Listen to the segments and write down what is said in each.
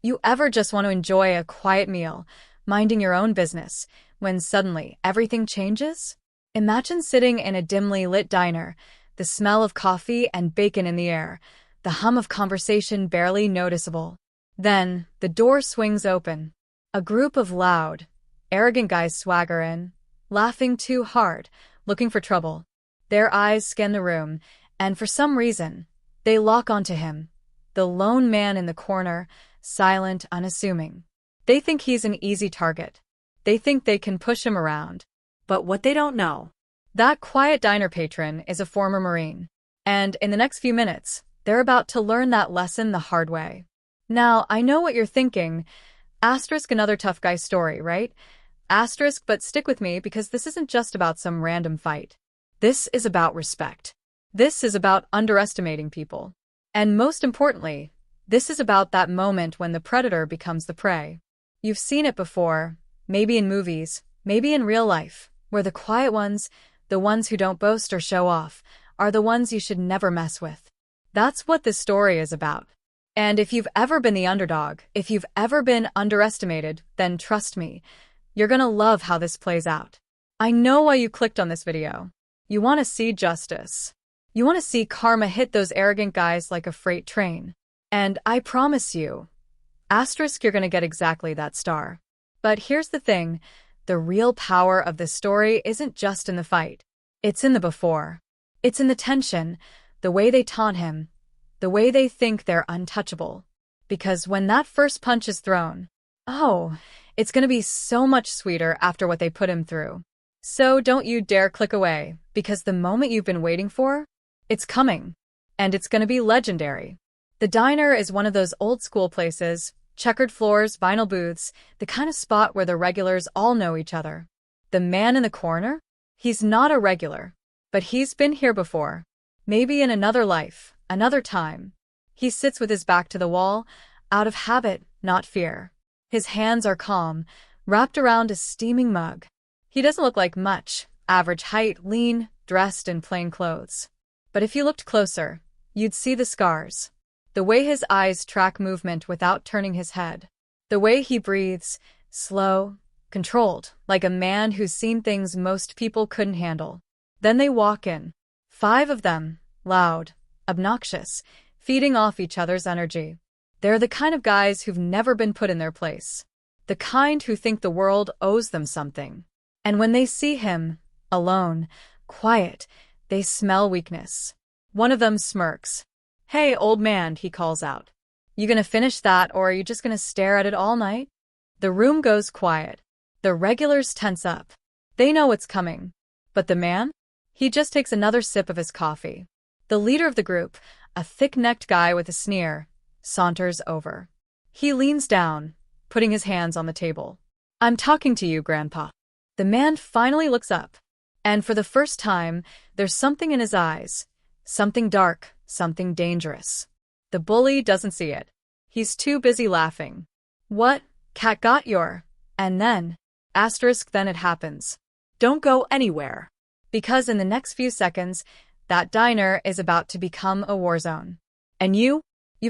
You ever just want to enjoy a quiet meal, minding your own business, when suddenly everything changes? Imagine sitting in a dimly lit diner, the smell of coffee and bacon in the air, the hum of conversation barely noticeable. Then, the door swings open. A group of loud, arrogant guys swagger in, laughing too hard, looking for trouble. Their eyes scan the room, and for some reason, they lock onto him, the lone man in the corner, silent, unassuming. They think he's an easy target. They think they can push him around. But what they don't know, that quiet diner patron is a former Marine. And in the next few minutes, they're about to learn that lesson the hard way. Now, I know what you're thinking. Asterisk another tough guy story, right? Asterisk, but stick with me because this isn't just about some random fight. This is about respect. This is about underestimating people. And most importantly, this is about that moment when the predator becomes the prey. You've seen it before, maybe in movies, maybe in real life, where the quiet ones, the ones who don't boast or show off, are the ones you should never mess with. That's what this story is about. And if you've ever been the underdog, if you've ever been underestimated, then trust me, you're gonna love how this plays out. I know why you clicked on this video. You want to see justice. You want to see karma hit those arrogant guys like a freight train. And I promise you, asterisk, you're gonna get exactly that star. But here's the thing, the real power of this story isn't just in the fight. It's in the before. It's in the tension, the way they taunt him, the way they think they're untouchable. Because when that first punch is thrown, oh, it's gonna be so much sweeter after what they put him through. So don't you dare click away, because the moment you've been waiting for, it's coming. And it's gonna be legendary. The diner is one of those old-school places, checkered floors, vinyl booths, the kind of spot where the regulars all know each other. The man in the corner? He's not a regular, but he's been here before. Maybe in another life, another time. He sits with his back to the wall, out of habit, not fear. His hands are calm, wrapped around a steaming mug. He doesn't look like much, average height, lean, dressed in plain clothes. But if you looked closer, you'd see the scars. The way his eyes track movement without turning his head. The way he breathes, slow, controlled, like a man who's seen things most people couldn't handle. Then they walk in. 5 of them, loud, obnoxious, feeding off each other's energy. They're the kind of guys who've never been put in their place. The kind who think the world owes them something. And when they see him, alone, quiet, they smell weakness. One of them smirks. "Hey, old man," he calls out. "You gonna finish that or are you just gonna stare at it all night?" The room goes quiet. The regulars tense up. They know what's coming. But the man? He just takes another sip of his coffee. The leader of the group, a thick-necked guy with a sneer, saunters over. He leans down, putting his hands on the table. "I'm talking to you, Grandpa." The man finally looks up. And for the first time, there's something in his eyes. Something dark, something dangerous. The bully doesn't see it. He's too busy laughing. "What? Cat got your..." And then, asterisk, then it happens. Don't go anywhere. Because in the next few seconds, that diner is about to become a war zone. And you've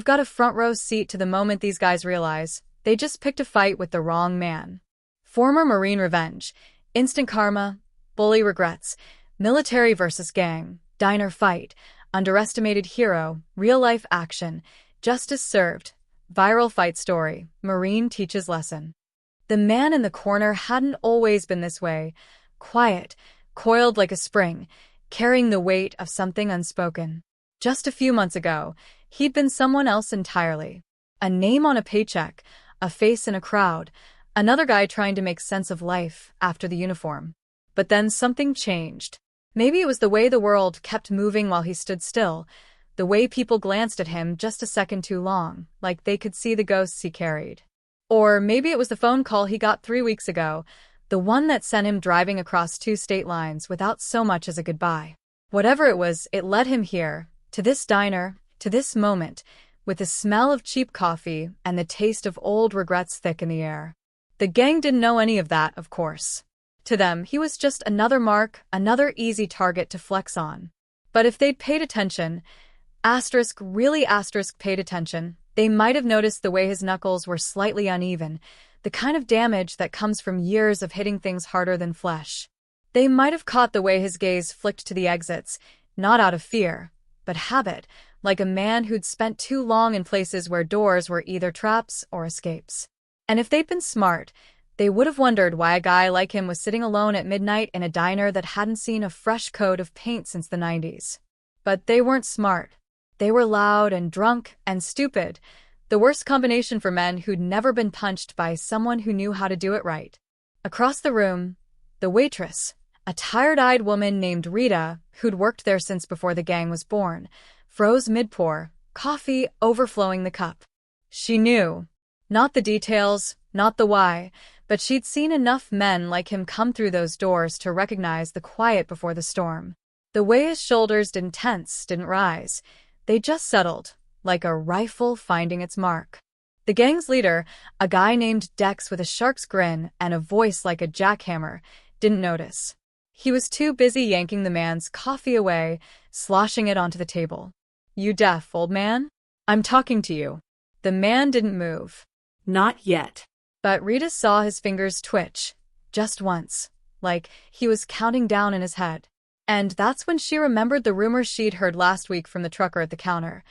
got a front row seat to the moment these guys realize they just picked a fight with the wrong man. Former Marine revenge, instant karma, bully regrets, military versus gang, diner fight, underestimated hero, real-life action, justice served, viral fight story, Marine teaches lesson. The man in the corner hadn't always been this way, quiet, coiled like a spring, carrying the weight of something unspoken. Just a few months ago, he'd been someone else entirely. A name on a paycheck, a face in a crowd, another guy trying to make sense of life after the uniform. But then something changed. Maybe it was the way the world kept moving while he stood still, the way people glanced at him just a second too long, like they could see the ghosts he carried. Or maybe it was the phone call he got 3 weeks ago, the one that sent him driving across 2 state lines without so much as a goodbye. Whatever it was, it led him here, to this diner, to this moment, with the smell of cheap coffee and the taste of old regrets thick in the air. The gang didn't know any of that, of course. To them, he was just another mark, another easy target to flex on. But if they'd paid attention, asterisk, really asterisk paid attention, They might have noticed the way his knuckles were slightly uneven, the kind of damage that comes from years of hitting things harder than flesh. They might have caught the way his gaze flicked to the exits, not out of fear, but habit, like a man who'd spent too long in places where doors were either traps or escapes. And if they'd been smart, they would have wondered why a guy like him was sitting alone at midnight in a diner that hadn't seen a fresh coat of paint since the 90s. But they weren't smart. They were loud and drunk and stupid, the worst combination for men who'd never been punched by someone who knew how to do it right. Across the room, the waitress, a tired-eyed woman named Rita, who'd worked there since before the gang was born, froze mid-pour, coffee overflowing the cup. She knew. Not the details, not the why, but she'd seen enough men like him come through those doors to recognize the quiet before the storm. The way his shoulders didn't tense, didn't rise. They just settled, like a rifle finding its mark. The gang's leader, a guy named Dex with a shark's grin and a voice like a jackhammer, didn't notice. He was too busy yanking the man's coffee away, sloshing it onto the table. "You deaf, old man? I'm talking to you." The man didn't move. Not yet. But Rita saw his fingers twitch, just once, like he was counting down in his head. And that's when she remembered the rumor she'd heard last week from the trucker at the counter.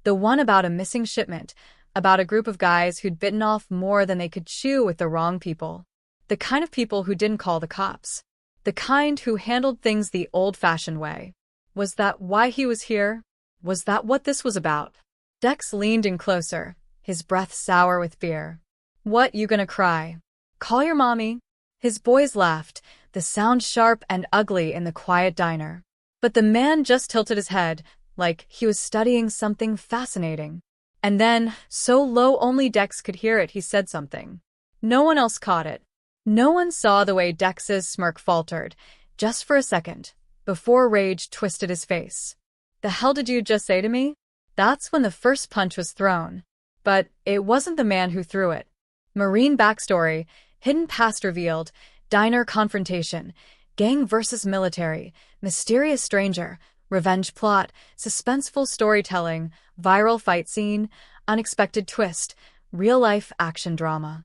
The one about a missing shipment, about a group of guys who'd bitten off more than they could chew with the wrong people. The kind of people who didn't call the cops. The kind who handled things the old-fashioned way. Was that why he was here? Was that what this was about? Dex leaned in closer, his breath sour with fear. "What, you gonna cry? Call your mommy?" His boys laughed, the sound sharp and ugly in the quiet diner. But the man just tilted his head, like he was studying something fascinating. And then, so low only Dex could hear it, he said something. No one else caught it. No one saw the way Dex's smirk faltered, just for a second, before rage twisted his face. "The hell did you just say to me?" That's when the first punch was thrown. But it wasn't the man who threw it. Marine backstory, hidden past revealed, diner confrontation, gang versus military, mysterious stranger, revenge plot, suspenseful storytelling, viral fight scene, unexpected twist, real-life action drama.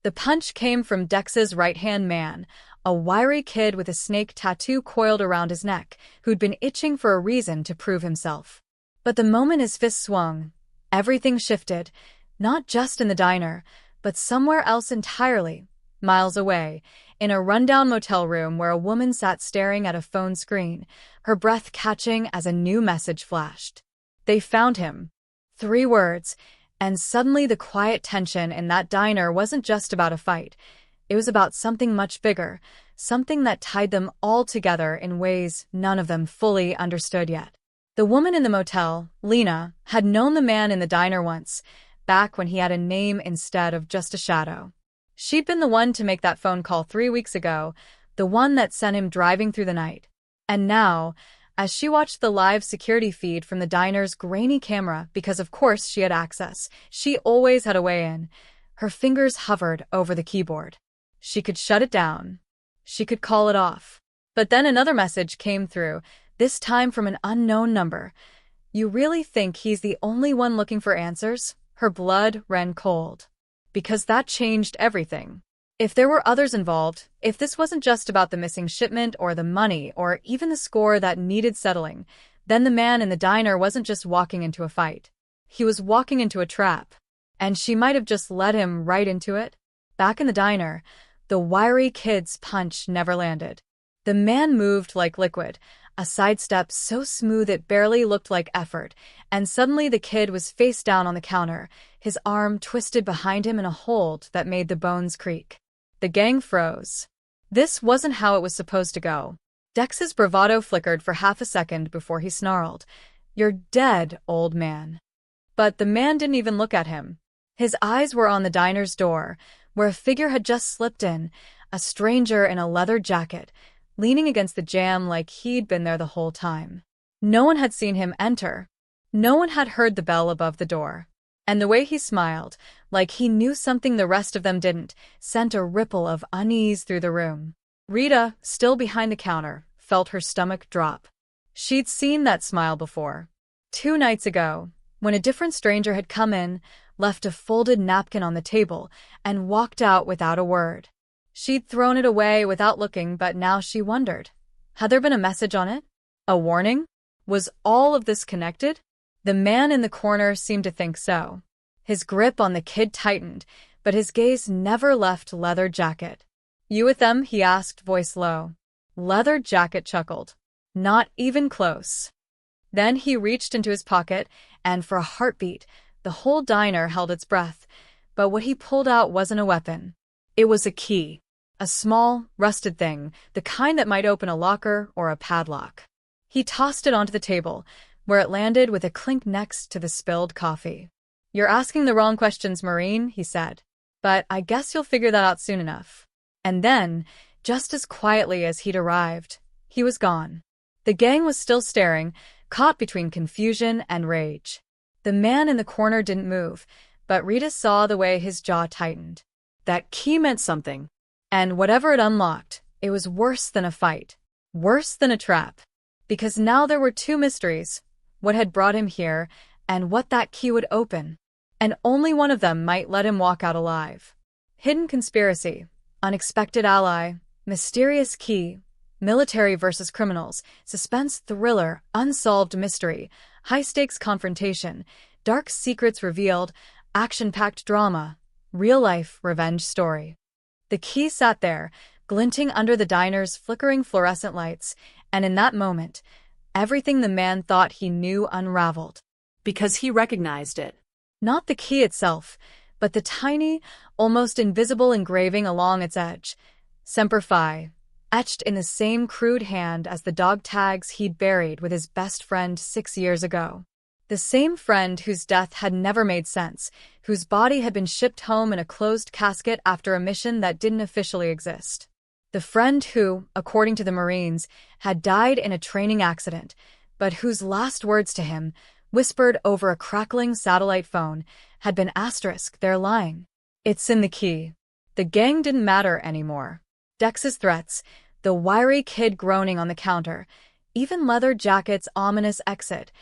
The punch came from Dex's right-hand man, a wiry kid with a snake tattoo coiled around his neck, who'd been itching for a reason to prove himself. But the moment his fist swung, everything shifted, not just in the diner, but somewhere else entirely, miles away, in a rundown motel room where a woman sat staring at a phone screen, her breath catching as a new message flashed. They found him. 3 words, and suddenly the quiet tension in that diner wasn't just about a fight. It was about something much bigger, something that tied them all together in ways none of them fully understood yet. The woman in the motel, Lena, had known the man in the diner once, back when he had a name instead of just a shadow. She'd been the one to make that phone call 3 weeks ago, the one that sent him driving through the night. And now, as she watched the live security feed from the diner's grainy camera, because of course she had access, she always had a way in, her fingers hovered over the keyboard. She could shut it down. She could call it off. But then another message came through, this time from an unknown number. "You really think he's the only one looking for answers?" Her blood ran cold. Because that changed everything. If there were others involved, if this wasn't just about the missing shipment or the money or even the score that needed settling, then the man in the diner wasn't just walking into a fight. He was walking into a trap. And she might have just led him right into it. Back in the diner, the wiry kid's punch never landed. The man moved like liquid, a sidestep so smooth it barely looked like effort, and suddenly the kid was face down on the counter, his arm twisted behind him in a hold that made the bones creak. The gang froze. This wasn't how it was supposed to go. Dex's bravado flickered for half a second before he snarled, "You're dead, old man." But the man didn't even look at him. His eyes were on the diner's door, where a figure had just slipped in, a stranger in a leather jacket, leaning against the jamb like he'd been there the whole time. No one had seen him enter. No one had heard the bell above the door. And the way he smiled, like he knew something the rest of them didn't, sent a ripple of unease through the room. Rita, still behind the counter, felt her stomach drop. She'd seen that smile before. 2 nights ago, when a different stranger had come in, left a folded napkin on the table, and walked out without a word. She'd thrown it away without looking, but now she wondered. Had there been a message on it? A warning? Was all of this connected? The man in the corner seemed to think so. His grip on the kid tightened, but his gaze never left Leather Jacket. "You with them?" he asked, voice low. Leather Jacket chuckled. "Not even close." Then he reached into his pocket, and for a heartbeat, the whole diner held its breath. But what he pulled out wasn't a weapon. It was a key. A small, rusted thing, the kind that might open a locker or a padlock. He tossed it onto the table, where it landed with a clink next to the spilled coffee. "You're asking the wrong questions, Marine," he said. "But I guess you'll figure that out soon enough." And then, just as quietly as he'd arrived, he was gone. The gang was still staring, caught between confusion and rage. The man in the corner didn't move, but Rita saw the way his jaw tightened. That key meant something. And whatever it unlocked, it was worse than a fight. Worse than a trap. Because now there were two mysteries: what had brought him here, and what that key would open. And only one of them might let him walk out alive. Hidden conspiracy, unexpected ally, mysterious key, military versus criminals, suspense thriller, unsolved mystery, high-stakes confrontation, dark secrets revealed, action-packed drama, real-life revenge story. The key sat there, glinting under the diner's flickering fluorescent lights, and in that moment, everything the man thought he knew unraveled. Because he recognized it. Not the key itself, but the tiny, almost invisible engraving along its edge. Semper Fi, etched in the same crude hand as the dog tags he'd buried with his best friend 6 years ago. The same friend whose death had never made sense, whose body had been shipped home in a closed casket after a mission that didn't officially exist. The friend who, according to the Marines, had died in a training accident, but whose last words to him, whispered over a crackling satellite phone, had been asterisk, "They're lying. It's in the key." The gang didn't matter anymore. Dex's threats, the wiry kid groaning on the counter, even Leather Jacket's ominous exit,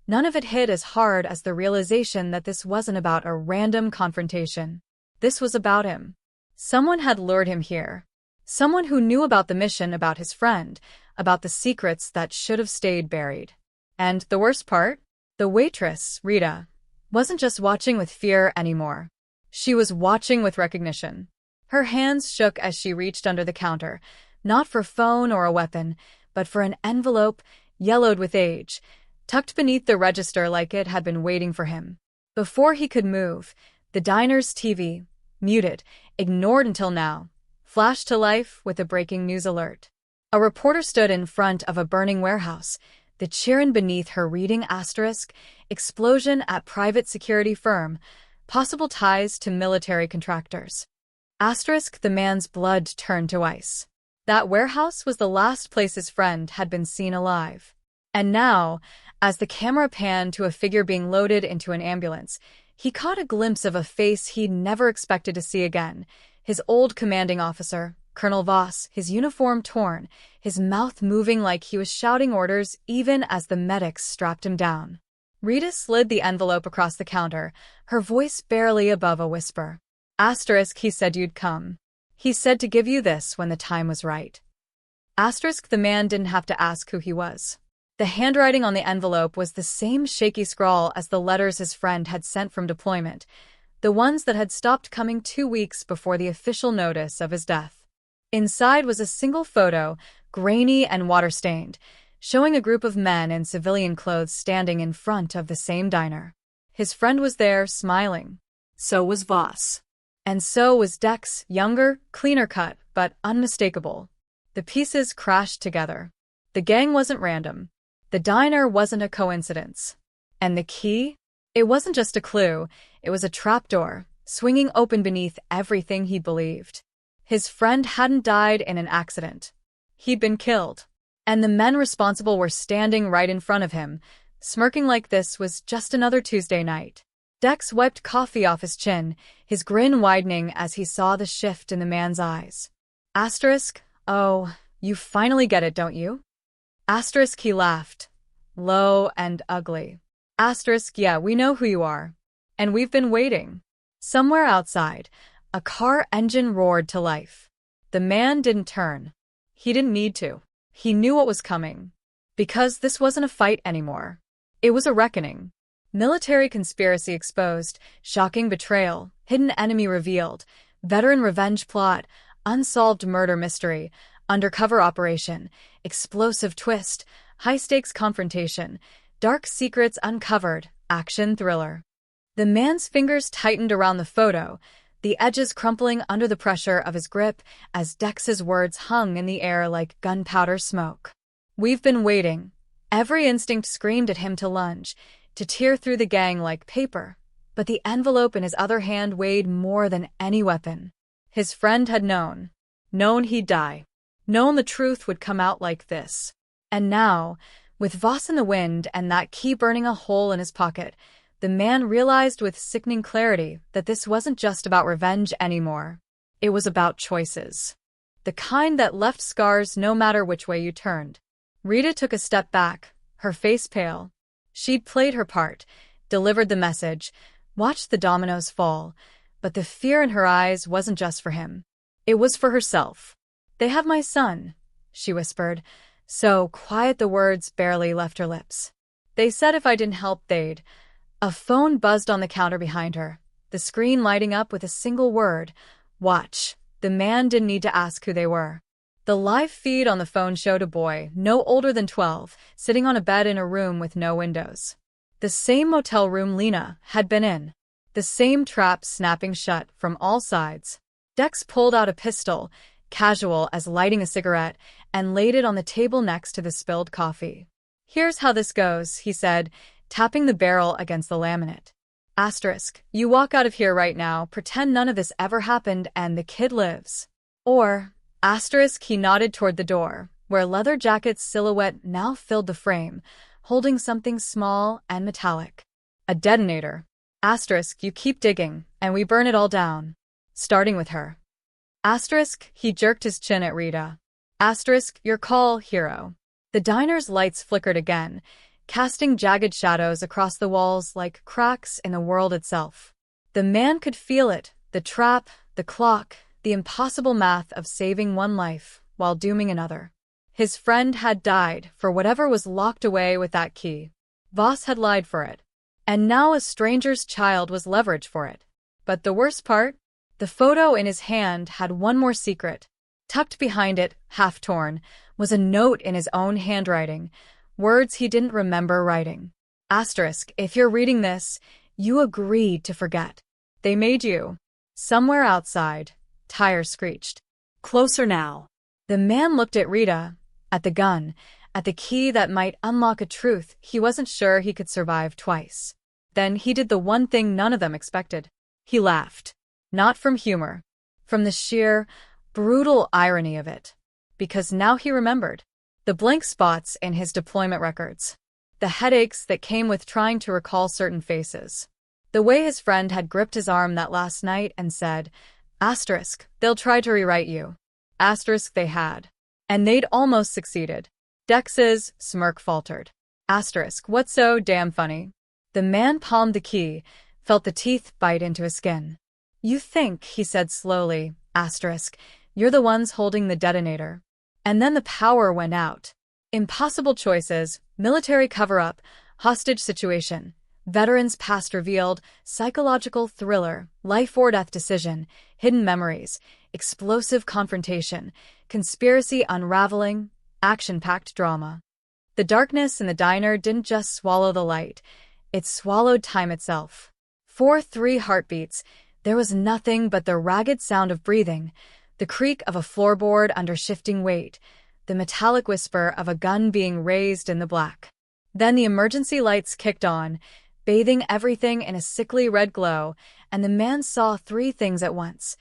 none of it hit as hard as the realization that this wasn't about a random confrontation. This was about him. Someone had lured him here. Someone who knew about the mission, about his friend, about the secrets that should have stayed buried. And the worst part? The waitress, Rita, wasn't just watching with fear anymore. She was watching with recognition. Her hands shook as she reached under the counter, not for phone or a weapon, but for an envelope, yellowed with age, tucked beneath the register like it had been waiting for him. Before he could move, the diner's TV, muted, ignored until now, flashed to life with a breaking news alert. A reporter stood in front of a burning warehouse, the Chiron beneath her reading asterisk, explosion at private security firm, possible ties to military contractors. Asterisk, the man's blood turned to ice. That warehouse was the last place his friend had been seen alive. And now, as the camera panned to a figure being loaded into an ambulance, he caught a glimpse of a face he'd never expected to see again. His old commanding officer, Colonel Voss, his uniform torn, his mouth moving like he was shouting orders even as the medics strapped him down. Rita slid the envelope across the counter, her voice barely above a whisper. Asterisk, he said you'd come. He said to give you this when the time was right. Asterisk, the man didn't have to ask who he was. The handwriting on the envelope was the same shaky scrawl as the letters his friend had sent from deployment, the ones that had stopped coming 2 weeks before the official notice of his death. Inside was a single photo, grainy and water-stained, showing a group of men in civilian clothes standing in front of the same diner. His friend was there, smiling. So was Voss. And so was Dex, younger, cleaner cut, but unmistakable. The pieces crashed together. The gang wasn't random. The diner wasn't a coincidence. And the key? It wasn't just a clue, it was a trapdoor, swinging open beneath everything he believed. His friend hadn't died in an accident. He'd been killed. And the men responsible were standing right in front of him, smirking like this was just another Tuesday night. Dex wiped coffee off his chin, his grin widening as he saw the shift in the man's eyes. Asterisk, oh, you finally get it, don't you? Asterisk, he laughed. Low and ugly. Asterisk, yeah, we know who you are. And we've been waiting. Somewhere outside, a car engine roared to life. The man didn't turn. He didn't need to. He knew what was coming. Because this wasn't a fight anymore. It was a reckoning. Military conspiracy exposed, shocking betrayal, hidden enemy revealed, veteran revenge plot, unsolved murder mystery, undercover operation, explosive twist, high-stakes confrontation, dark secrets uncovered, action thriller. The man's fingers tightened around the photo, the edges crumpling under the pressure of his grip as Dex's words hung in the air like gunpowder smoke. We've been waiting. Every instinct screamed at him to lunge, to tear through the gang like paper, but the envelope in his other hand weighed more than any weapon. His friend had known he'd die, known the truth would come out like this. And now, with Voss in the wind and that key burning a hole in his pocket, the man realized with sickening clarity that this wasn't just about revenge anymore. It was about choices. The kind that left scars no matter which way you turned. Rita took a step back, her face pale. She'd played her part, delivered the message, watched the dominoes fall, but the fear in her eyes wasn't just for him. It was for herself. "They have my son," she whispered, so quiet the words barely left her lips. "They said if I didn't help, they'd—" A phone buzzed on the counter behind her, the screen lighting up with a single word, "Watch." The man didn't need to ask who they were. The live feed on the phone showed a boy, no older than 12, sitting on a bed in a room with no windows. The same motel room Lena had been in. The same trap snapping shut from all sides. Dex pulled out a pistol, casual as lighting a cigarette, and laid it on the table next to the spilled coffee. "Here's how this goes," he said, tapping the barrel against the laminate. Asterisk, you walk out of here right now, pretend none of this ever happened, and the kid lives. Or, asterisk, he nodded toward the door, where Leather Jacket's silhouette now filled the frame, holding something small and metallic. A detonator. Asterisk, you keep digging, and we burn it all down. Starting with her. Asterisk, he jerked his chin at Rita. Asterisk, your call, hero. The diner's lights flickered again, casting jagged shadows across the walls like cracks in the world itself. The man could feel it, the trap, the clock, the impossible math of saving one life while dooming another. His friend had died for whatever was locked away with that key. Voss had lied for it. And now a stranger's child was leverage for it. But the worst part? The photo in his hand had one more secret. Tucked behind it, half torn, was a note in his own handwriting, words he didn't remember writing. Asterisk, if you're reading this, you agreed to forget. They made you. Somewhere outside, tires screeched. Closer now. The man looked at Rita, at the gun, at the key that might unlock a truth he wasn't sure he could survive twice. Then he did the one thing none of them expected. He laughed. Not from humor. From the sheer, brutal irony of it. Because now he remembered. The blank spots in his deployment records. The headaches that came with trying to recall certain faces. The way his friend had gripped his arm that last night and said, asterisk, they'll try to rewrite you. Asterisk, they had. And they'd almost succeeded. Dex's smirk faltered. Asterisk, what's so damn funny? The man palmed the key, felt the teeth bite into his skin. You think, he said slowly, asterisk, you're the ones holding the detonator. And then the power went out. Impossible choices, military cover-up, hostage situation, veterans past revealed, psychological thriller, life-or-death decision, hidden memories, explosive confrontation, conspiracy unraveling, action-packed drama. The darkness in the diner didn't just swallow the light, it swallowed time itself. For 3 heartbeats, there was nothing but the ragged sound of breathing, the creak of a floorboard under shifting weight, the metallic whisper of a gun being raised in the black. Then the emergency lights kicked on, bathing everything in a sickly red glow, and the man saw 3 things at once.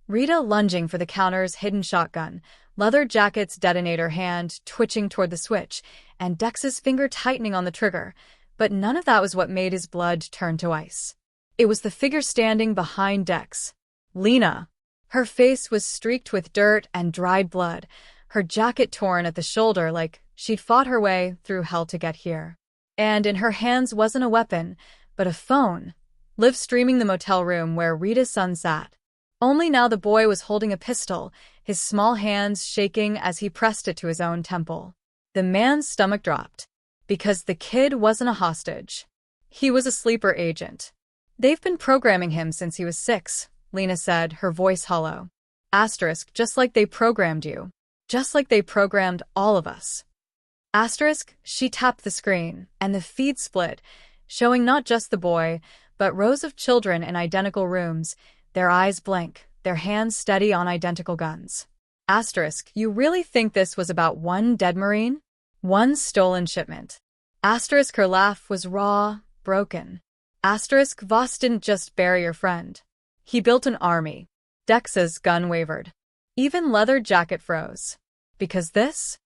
Rita lunging for the counter's hidden shotgun, Leather Jacket's detonator hand twitching toward the switch, and Dex's finger tightening on the trigger, but none of that was what made his blood turn to ice. It was the figure standing behind Dex. Lena. Her face was streaked with dirt and dried blood, her jacket torn at the shoulder like she'd fought her way through hell to get here. And in her hands wasn't a weapon, but a phone, live streaming the motel room where Rita's son sat. Only now the boy was holding a pistol, his small hands shaking as he pressed it to his own temple. The man's stomach dropped. Because the kid wasn't a hostage. He was a sleeper agent. They've been programming him since he was 6, Lena said, her voice hollow. Asterisk, just like they programmed you. Just like they programmed all of us. Asterisk, she tapped the screen, and the feed split, showing not just the boy, but rows of children in identical rooms, their eyes blank, their hands steady on identical guns. Asterisk, you really think this was about one dead Marine? One stolen shipment. Asterisk, her laugh was raw, broken. Asterisk, Voss didn't just bury your friend. He built an army. Dex's gun wavered. Even Leather Jacket froze. Because this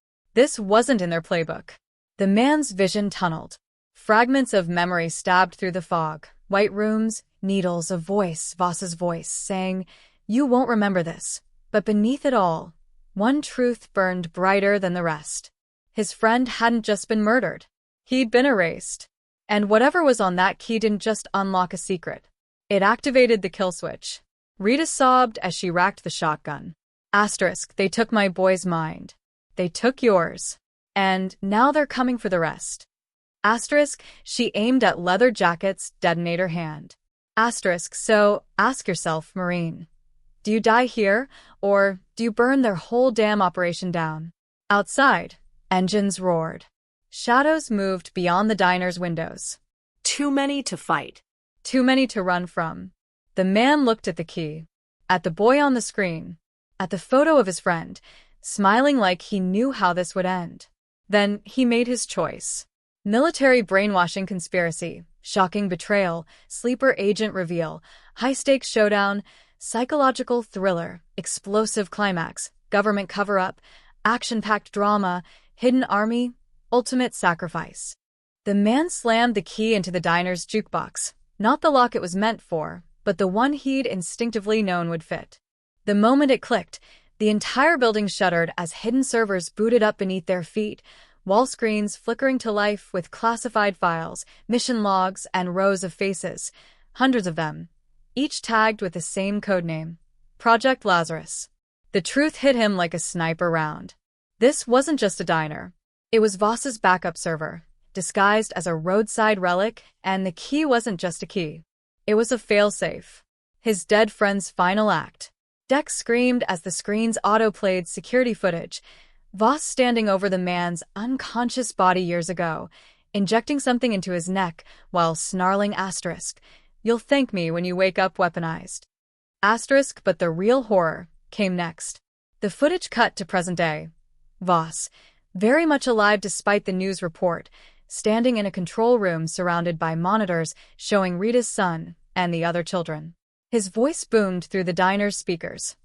wasn't in their playbook. The man's vision tunneled. Fragments of memory stabbed through the fog. White rooms, needles, a voice, Voss's voice, saying, "You won't remember this." But beneath it all, one truth burned brighter than the rest. His friend hadn't just been murdered. He'd been erased. And whatever was on that key didn't just unlock a secret. It activated the kill switch. Rita sobbed as she racked the shotgun. Asterisk, they took my boy's mind. They took yours. And now they're coming for the rest. Asterisk, she aimed at Leather Jacket's detonator hand. Asterisk, so ask yourself, Marine. Do you die here, or do you burn their whole damn operation down? Outside, engines roared. Shadows moved beyond the diner's windows. Too many to fight. Too many to run from. The man looked at the key, at the boy on the screen, at the photo of his friend, smiling like he knew how this would end. Then he made his choice. Military brainwashing conspiracy, shocking betrayal, sleeper agent reveal, high-stakes showdown, psychological thriller, explosive climax, government cover-up, action-packed drama, hidden army, ultimate sacrifice. The man slammed the key into the diner's jukebox, not the lock it was meant for, but the one he'd instinctively known would fit. The moment it clicked, the entire building shuddered as hidden servers booted up beneath their feet, wall screens flickering to life with classified files, mission logs, and rows of faces, hundreds of them, each tagged with the same codename, Project Lazarus. The truth hit him like a sniper round. This wasn't just a diner. It was Voss's backup server, disguised as a roadside relic, and the key wasn't just a key. It was a failsafe. His dead friend's final act. Dex screamed as the screens autoplayed security footage, Voss standing over the man's unconscious body years ago, injecting something into his neck while snarling asterisk, "You'll thank me when you wake up weaponized." Asterisk, but the real horror came next. The footage cut to present day. Voss, very much alive despite the news report, standing in a control room surrounded by monitors showing Rita's son and the other children. His voice boomed through the diner's speakers.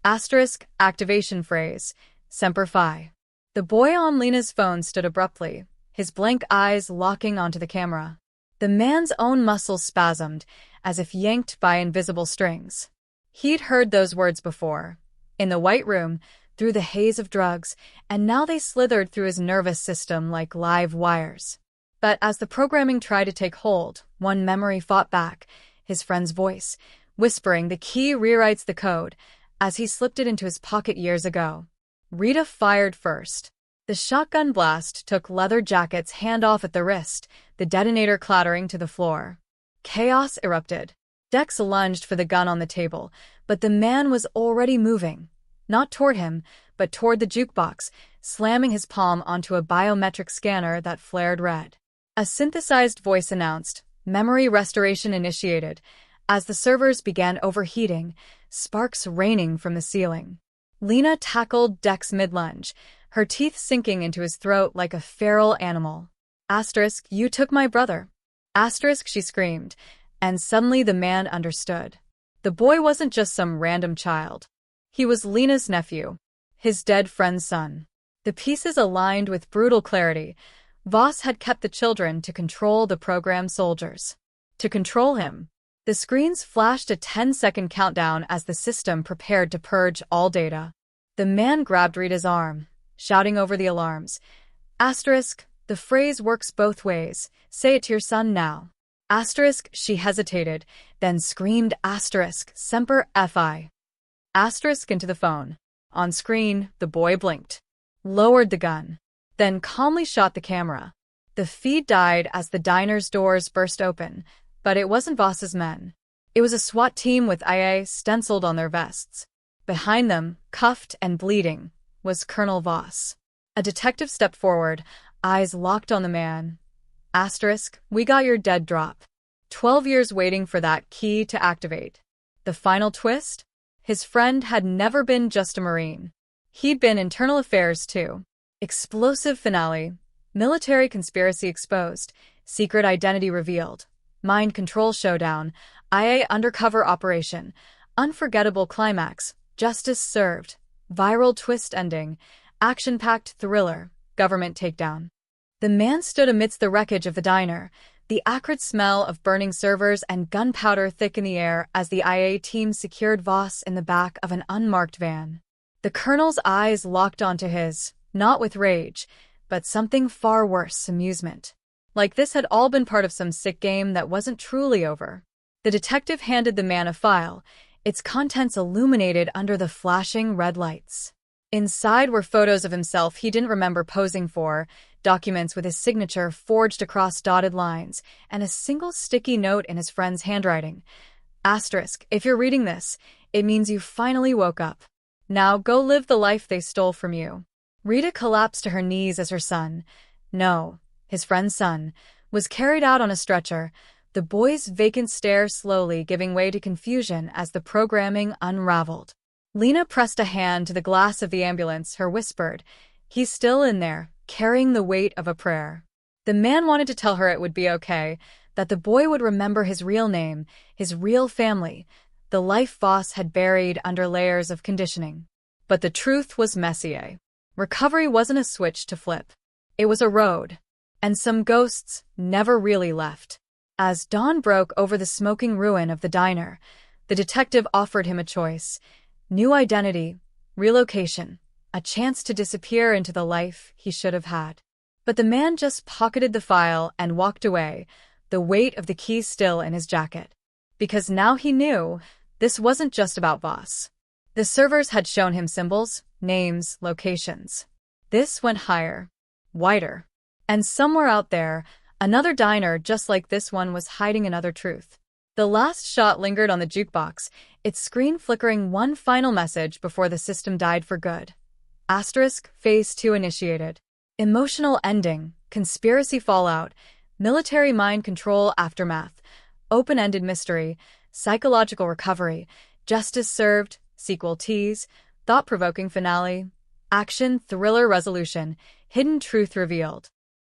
Asterisk, activation phrase, Semper Fi. The boy on Lena's phone stood abruptly, his blank eyes locking onto the camera. The man's own muscles spasmed, as if yanked by invisible strings. He'd heard those words before, in the White Room, through the haze of drugs, and now they slithered through his nervous system like live wires. But as the programming tried to take hold, one memory fought back, his friend's voice, whispering the key rewrites the code, as he slipped it into his pocket years ago. Rita fired first. The shotgun blast took Leather Jacket's hand off at the wrist, the detonator clattering to the floor. Chaos erupted. Dex lunged for the gun on the table, but the man was already moving. Not toward him, but toward the jukebox, slamming his palm onto a biometric scanner that flared red. A synthesized voice announced, "Memory restoration initiated," as the servers began overheating, sparks raining from the ceiling. Lena tackled Dex mid-lunge, her teeth sinking into his throat like a feral animal. Asterisk, "You took my brother." Asterisk, she screamed, and suddenly the man understood. The boy wasn't just some random child. He was Lena's nephew, his dead friend's son. The pieces aligned with brutal clarity. Voss had kept the children to control the programmed soldiers. To control him. The screens flashed a 10-second countdown as the system prepared to purge all data. The man grabbed Rita's arm, shouting over the alarms. Asterisk, the The phrase works both ways. Say it to your son now. Asterisk, she hesitated, then screamed asterisk, semper fi. Asterisk into the phone. On screen, the boy blinked, lowered the gun, then calmly shot the camera. The feed died as the diner's doors burst open, but it wasn't Voss's men. It was a SWAT team with IA stenciled on their vests. Behind them, cuffed and bleeding, was Colonel Voss. A detective stepped forward, eyes locked on the man. Asterisk, we got your dead drop. 12 years waiting for that key to activate. The final twist? His friend had never been just a Marine. He'd been internal affairs too. Explosive finale. Military conspiracy exposed. Secret identity revealed. Mind control showdown. IA undercover operation. Unforgettable climax. Justice served. Viral twist ending. Action-packed thriller. Government takedown. The man stood amidst the wreckage of the diner, the acrid smell of burning servers and gunpowder thick in the air as the IA team secured Voss in the back of an unmarked van. The colonel's eyes locked onto his, not with rage, but something far worse, amusement. Like this had all been part of some sick game that wasn't truly over. The detective handed the man a file, its contents illuminated under the flashing red lights. Inside were photos of himself he didn't remember posing for, documents with his signature forged across dotted lines, and a single sticky note in his friend's handwriting. Asterisk, if you're reading this, it means you finally woke up. Now go live the life they stole from you. Rita collapsed to her knees as her son, no, his friend's son, was carried out on a stretcher, the boy's vacant stare slowly giving way to confusion as the programming unraveled. Lena pressed a hand to the glass of the ambulance, her whispered, he's still in there, carrying the weight of a prayer. The man wanted to tell her it would be okay, that the boy would remember his real name, his real family, the life Voss had buried under layers of conditioning. But the truth was messier. Recovery wasn't a switch to flip. It was a road. And some ghosts never really left. As dawn broke over the smoking ruin of the diner, the detective offered him a choice. New identity, relocation, a chance to disappear into the life he should have had. But the man just pocketed the file and walked away, the weight of the key still in his jacket. Because now he knew this wasn't just about Voss. The servers had shown him symbols, names, locations. This went higher, wider. And somewhere out there, another diner just like this one was hiding another truth. The last shot lingered on the jukebox, its screen flickering one final message before the system died for good. Asterisk, Phase 2 initiated. Emotional ending, conspiracy fallout, military mind control aftermath, open-ended mystery, psychological recovery, justice served, sequel tease, thought-provoking finale, action, thriller resolution, hidden truth revealed.